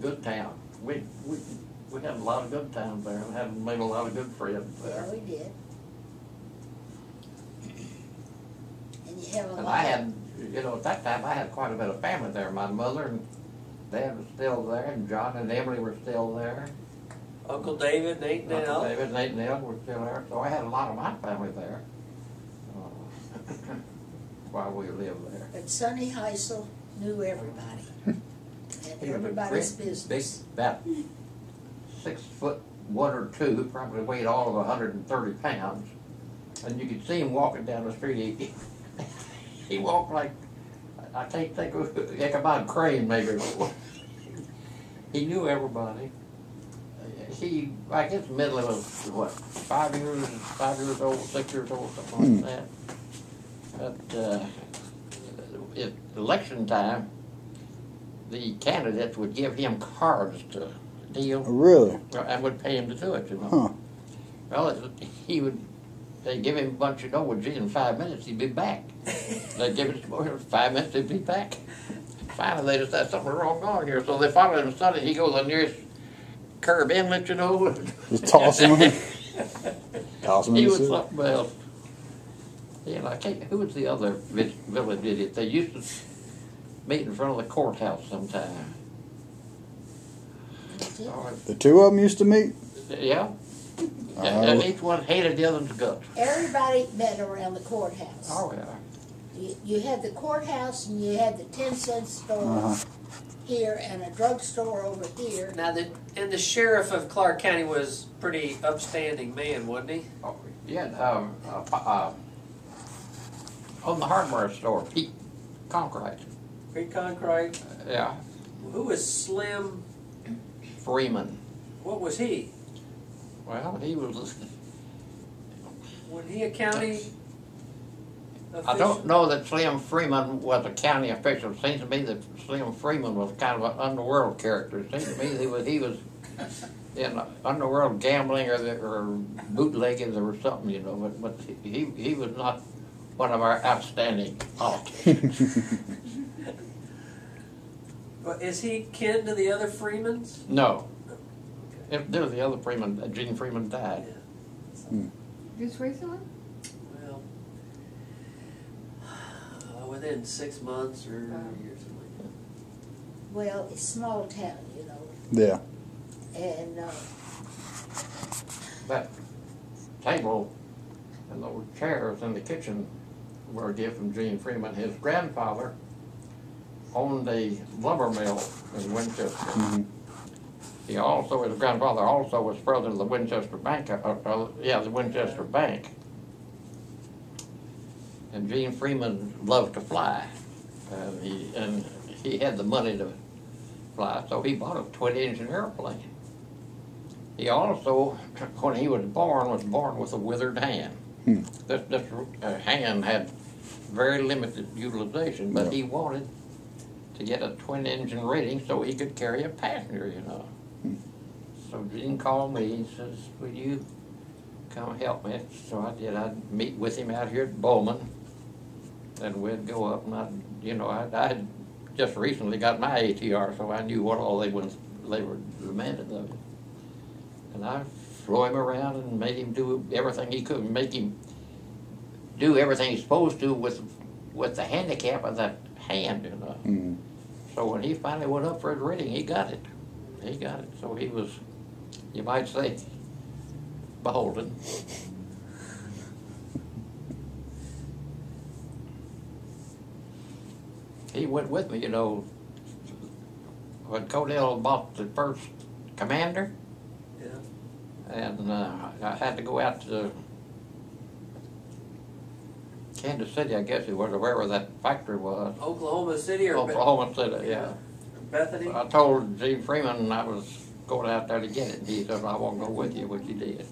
good town. We had a lot of good times there and had made a lot of good friends there. Yeah, we did. And you have a And lot. I had, you know, at that time I had quite a bit of family there. My mother and Dad was still there, and John and Emily were still there. Uncle David, Nate, and Uncle Al. David and Nate and Ed were still there. So I had a lot of my family there while we lived there. But Sonny Heisel knew everybody. And He was a everybody's great, business. big, about 6'1" or 2", probably weighed all of 130 pounds. And you could see him walking down the street. He walked like, I can't think of Ichabod Crane maybe. He knew everybody. He, I guess, Midland was what, 5 years old, 6 years old, something like that. But at election time, the candidates would give him cards to deal. Really? And would pay him to do it, you know. Huh. Well, they'd give him a bunch of dough, in 5 minutes he'd be back. They'd give him 5 minutes, he'd be back. Finally, they just had something wrong on here, so they followed him Sunday. He goes to the nearest curb inlet, you know. Just toss him in. Toss him in He the was soup. something else. You know, I can't, who was the other village idiot? They used to meet in front of the courthouse sometime. Oh, The two of them used to meet? yeah. And each one hated the other's guts. Everybody met around the courthouse. Oh, yeah. You had the courthouse and you had the 10-cent store here and a drugstore over here. Now, the sheriff of Clark County was a pretty upstanding man, wasn't he? Oh, yeah, on the hardware store, Pete Concrete. Great Concrete. Yeah. Who was Slim? Freeman. What was he? Well, he was. Was he a county official? I don't know that Slim Freeman was a county official. It seems to me that Slim Freeman was kind of an underworld character. It seems to me he was in underworld gambling or bootlegging or something, you know. But he was not one of our outstanding politicians. But is he kin to the other Freemans? No. If there was the other Freeman, Gene Freeman died. Just recently? Well, within 6 months or years. Well, it's small town, you know. Yeah. And That table and those chairs in the kitchen were a gift from Gene Freeman. His grandfather owned a lumber mill in Winchester. His grandfather also was president of the Winchester Bank, the Winchester Bank. And Gene Freeman loved to fly. And he had the money to fly, so he bought a twin-engine airplane. He also, when he was born with a withered hand. This hand had very limited utilization, but he wanted to get a twin-engine rating so he could carry a passenger, you know. So Gene called me. He says, "Will you come help me?" So I did. I'd meet with him out here at Bowman, and we'd go up. And I had just recently got my ATR, so I knew what all they were demanding of him. And I flew him around and made him do everything he could, make him do everything he's supposed to with the handicap of that hand, you know. So when he finally went up for his rating, he got it. He got it. So he was, you might say, beholden. He went with me, you know, when Codell bought the first Commander. Yeah. And I had to go out to Kansas City, I guess it was, or wherever that factory was. Oklahoma City or Oklahoma City, yeah. Bethany? I told Gene Freeman I was going out there to get it, and he said, "I won't go with you," which he did.